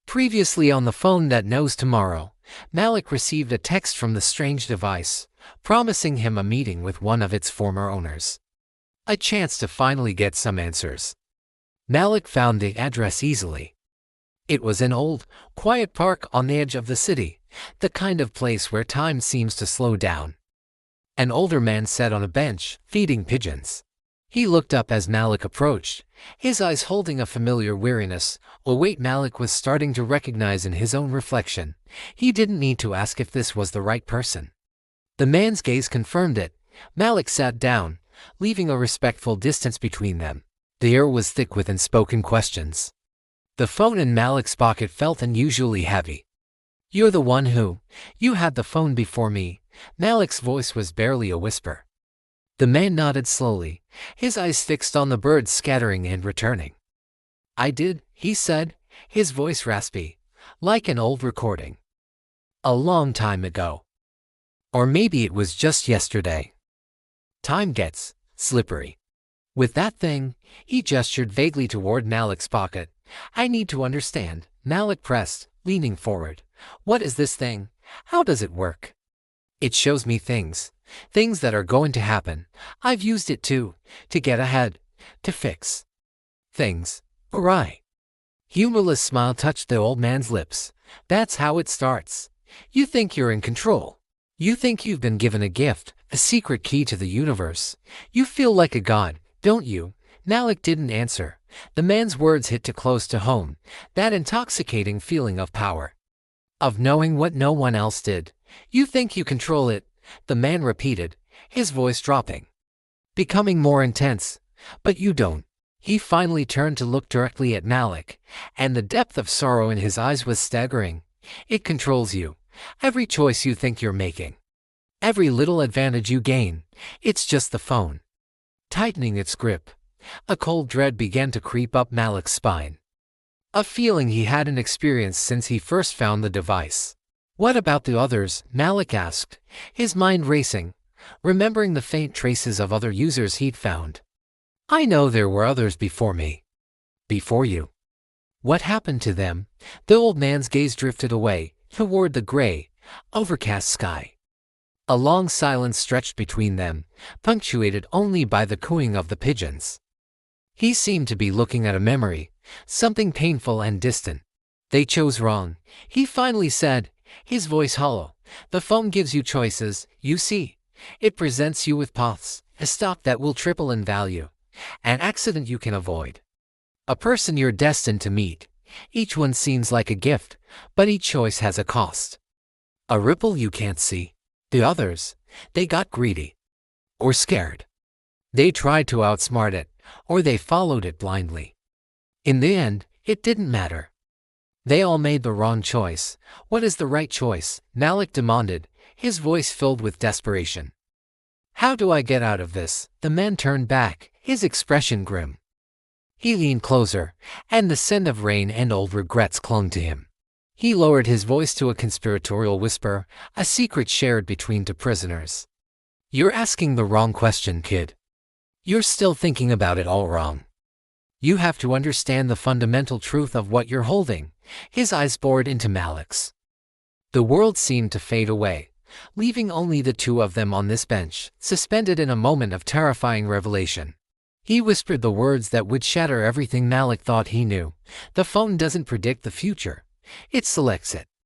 Previously on the phone that knows tomorrow, Malik received a text from the strange device, promising him a meeting with one of its former owners. A chance to finally get some answers. Malik found the address easily. It was an old, quiet park on the edge of the city, the kind of place where time seems to slow down. An older man sat on a bench, feeding pigeons. He looked up as Malik approached, his eyes holding a familiar weariness, a weight Malik was starting to recognize in his own reflection. He didn't need to ask if this was the right person. The man's gaze confirmed it. Malik sat down, leaving a respectful distance between them. The air was thick with unspoken questions. The phone in Malik's pocket felt unusually heavy. "You're the one who... You had the phone before me." Malik's voice was barely a whisper. The man nodded slowly, his eyes fixed on the birds scattering and returning. "I did," he said, his voice raspy, like an old recording. "A long time ago. Or maybe it was just yesterday. Time gets slippery. With that thing," he gestured vaguely toward Malik's pocket. "I need to understand," Malik pressed, leaning forward. "What is this thing? How does it work?" "It shows me things that are going to happen. I've used it to get ahead, to fix things. Right." Humorless smile touched the old man's lips. "That's how it starts. You think you're in control. You think you've been given a gift, a secret key to the universe. You feel like a god, don't you?" Malik didn't answer. The man's words hit too close to home, that intoxicating feeling of power. Of knowing what no one else did. "You think you control it," the man repeated, his voice dropping, becoming more intense. "But you don't." He finally turned to look directly at Malik, and the depth of sorrow in his eyes was staggering. "It controls you. Every choice you think you're making. Every little advantage you gain. It's just the phone." Tightening its grip, a cold dread began to creep up Malik's spine. A feeling he hadn't experienced since he first found the device. "What about the others?" Malik asked, his mind racing, remembering the faint traces of other users he'd found. "I know there were others before me. Before you. What happened to them?" The old man's gaze drifted away, toward the gray, overcast sky. A long silence stretched between them, punctuated only by the cooing of the pigeons. He seemed to be looking at a memory, something painful and distant. "They chose wrong," he finally said, his voice hollow. "The phone gives you choices, you see. It presents you with paths, a stock that will triple in value, an accident you can avoid, a person you're destined to meet. Each one seems like a gift, but each choice has a cost. A ripple you can't see. The others, they got greedy. Or scared. They tried to outsmart it, or they followed it blindly. In the end, it didn't matter. They all made the wrong choice." "What is the right choice?" Malik demanded, his voice filled with desperation. "How do I get out of this?" The man turned back, his expression grim. He leaned closer, and the scent of rain and old regrets clung to him. He lowered his voice to a conspiratorial whisper, a secret shared between two prisoners. "You're asking the wrong question, kid. You're still thinking about it all wrong. You have to understand the fundamental truth of what you're holding." His eyes bored into Malik's. The world seemed to fade away, leaving only the two of them on this bench, suspended in a moment of terrifying revelation. He whispered the words that would shatter everything Malik thought he knew. "The phone doesn't predict the future. It selects it.